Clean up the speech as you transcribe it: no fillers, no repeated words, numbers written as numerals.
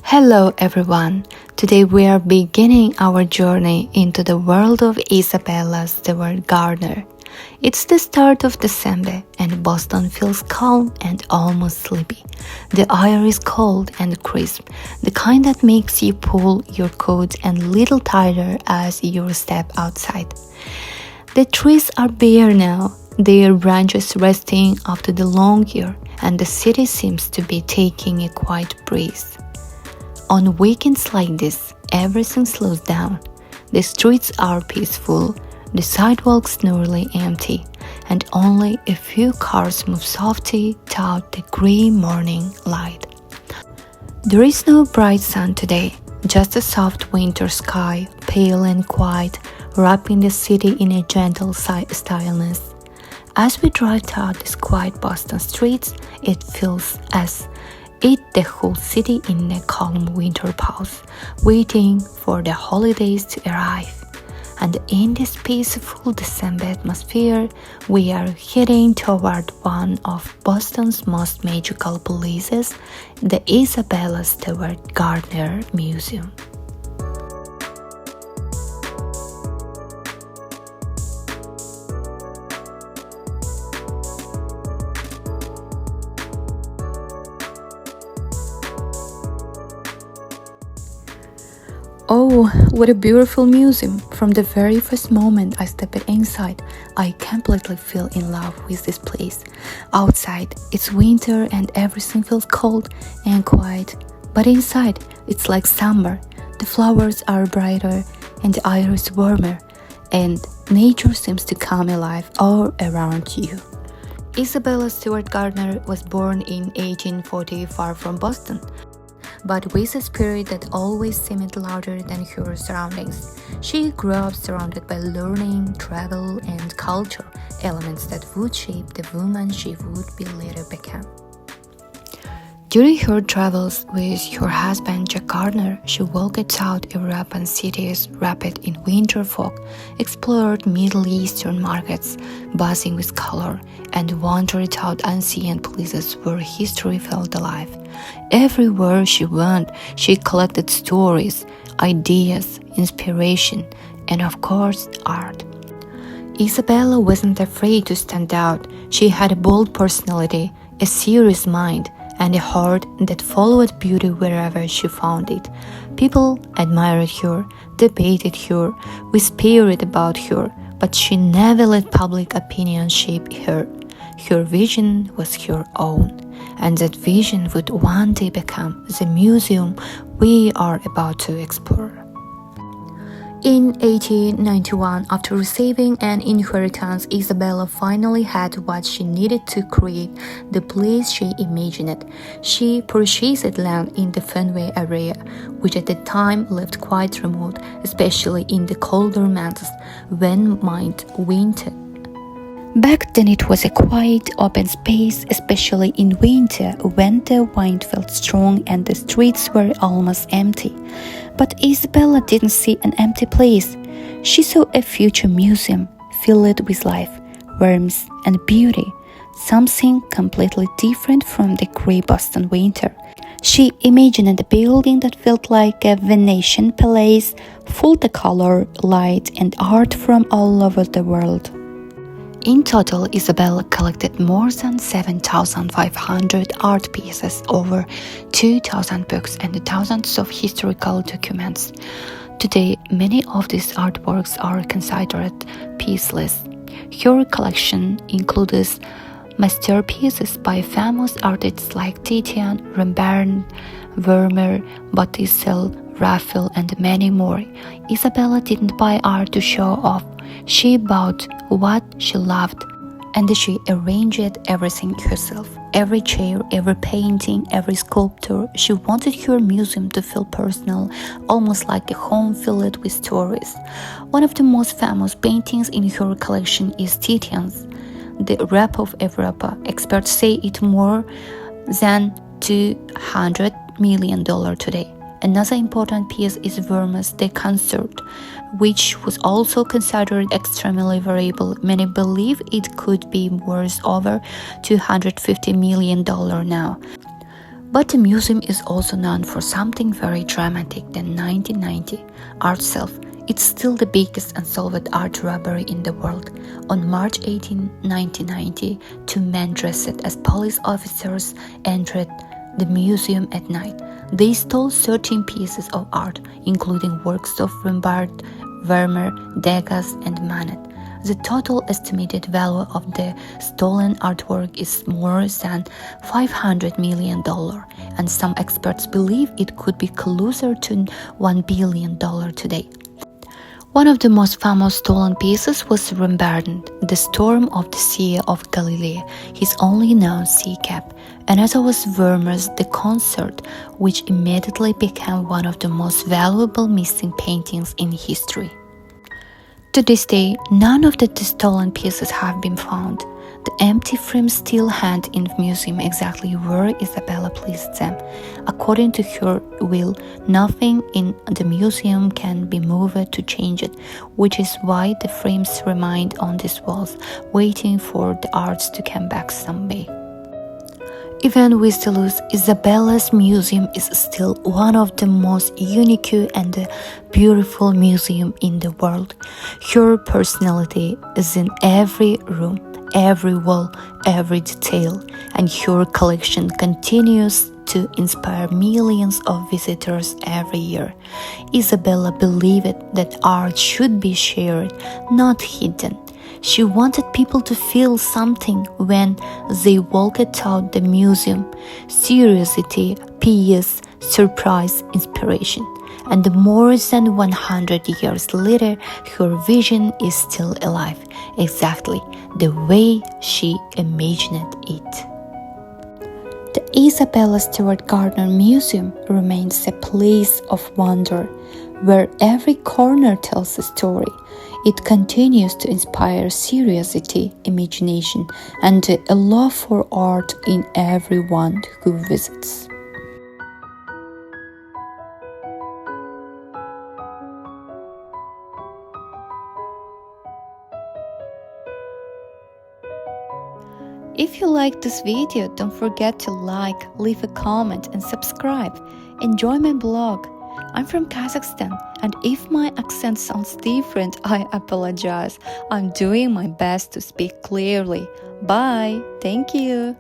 Hello everyone! Today we are beginning our journey into the world of Isabella Stewart Gardner. It's the start of December and Boston feels calm and almost sleepy. The air is cold and crisp, the kind that makes you pull your coat a little tighter as you step outside. The trees are bare now, their branches resting after the long year, and the city seems to be taking a quiet breeze. On weekends like this, everything slows down. The streets are peaceful, the sidewalks nearly empty, and only a few cars move softly toward the gray morning light. There is no bright sun today, just a soft winter sky, pale and quiet, wrapping the city in a gentle stillness. As we drive toward these quiet Boston streets, it feels as the whole city in a calm winter pause, waiting for the holidays to arrive. And in this peaceful December atmosphere, we are heading toward one of Boston's most magical places, the Isabella Stewart Gardner Museum. Oh, what a beautiful museum! From the very first moment I stepped inside, I completely fell in love with this place. Outside, it's winter and everything feels cold and quiet, but inside, it's like summer. The flowers are brighter and the air is warmer, and nature seems to come alive all around you. Isabella Stewart Gardner was born in 1840 far from Boston, but with a spirit that always seemed larger than her surroundings. She grew up surrounded by learning, travel, and culture, elements that would shape the woman she would be later become. During her travels with her husband Jack Gardner, she walked South European cities wrapped in winter fog, explored Middle Eastern markets buzzing with color, and wandered out ancient places where history felt alive. Everywhere she went, she collected stories, ideas, inspiration, and of course, art. Isabella wasn't afraid to stand out. She had a bold personality, a serious mind, and a heart that followed beauty wherever she found it. People admired her, debated her, whispered about her, but she never let public opinion shape her. Her vision was her own, and that vision would one day become the museum we are about to explore. In 1891, after receiving an inheritance, Isabella finally had what she needed to create the place she imagined. She purchased land in the Fenway area, which at the time looked quite remote, especially in the colder months when mild winter. Back then it was a quiet, open space, especially in winter when the wind felt strong and the streets were almost empty. But Isabella didn't see an empty place. She saw a future museum filled with life, warmth, and beauty, something completely different from the grey Boston winter. She imagined a building that felt like a Venetian palace, full of color, light, and art from all over the world. In total, Isabella collected more than 7,500 art pieces, over 2,000 books, and thousands of historical documents. Today, many of these artworks are considered priceless. Her collection includes masterpieces by famous artists like Titian, Rembrandt, Vermeer, Botticelli, Raphael, and many more. Isabella didn't buy art to show off. She bought what she loved, and she arranged everything herself. Every chair, every painting, every sculpture. She wanted her museum to feel personal, almost like a home filled with stories. One of the most famous paintings in her collection is Titian's The Rape of Europa. Experts say it's more than $200 million today. Another important piece is Vermeer's The Concert, which was also considered extremely valuable. Many believe it could be worth over $250 million now. But the museum is also known for something very dramatic than 1990 art self. It's still the biggest unsolved art robbery in the world. On March 18, 1990, two men dressed as police officers entered the museum at night. They stole 13 pieces of art, including works of Rembrandt, Vermeer, Degas, and Manet. The total estimated value of the stolen artwork is more than $500 million, and some experts believe it could be closer to $1 billion today. One of the most famous stolen pieces was Rembrandt, The Storm of the Sea of Galilee, his only known sea cap. Another was Vermeer's The Concert, which immediately became one of the most valuable missing paintings in history. To this day, none of the stolen pieces have been found. The empty frames still hang in the museum exactly where Isabella placed them. According to her will, nothing in the museum can be moved to change it, which is why the frames remain on these walls, waiting for the arts to come back someday. Even with the loss, Isabella's museum is still one of the most unique and beautiful museums in the world. Her personality is in every room, every wall, every detail, and her collection continues to inspire millions of visitors every year. Isabella believed that art should be shared, not hidden. She wanted people to feel something when they walked out the museum: curiosity, peace, surprise, inspiration. And more than 100 years later, her vision is still alive, exactly the way she imagined it. The Isabella Stewart Gardner Museum remains a place of wonder, where every corner tells a story. It continues to inspire curiosity, imagination, and a love for art in everyone who visits. If you liked this video, don't forget to like, leave a comment, and subscribe. Enjoy my blog. I'm from Kazakhstan, and if my accent sounds different, I apologize. I'm doing my best to speak clearly. Bye. Thank you.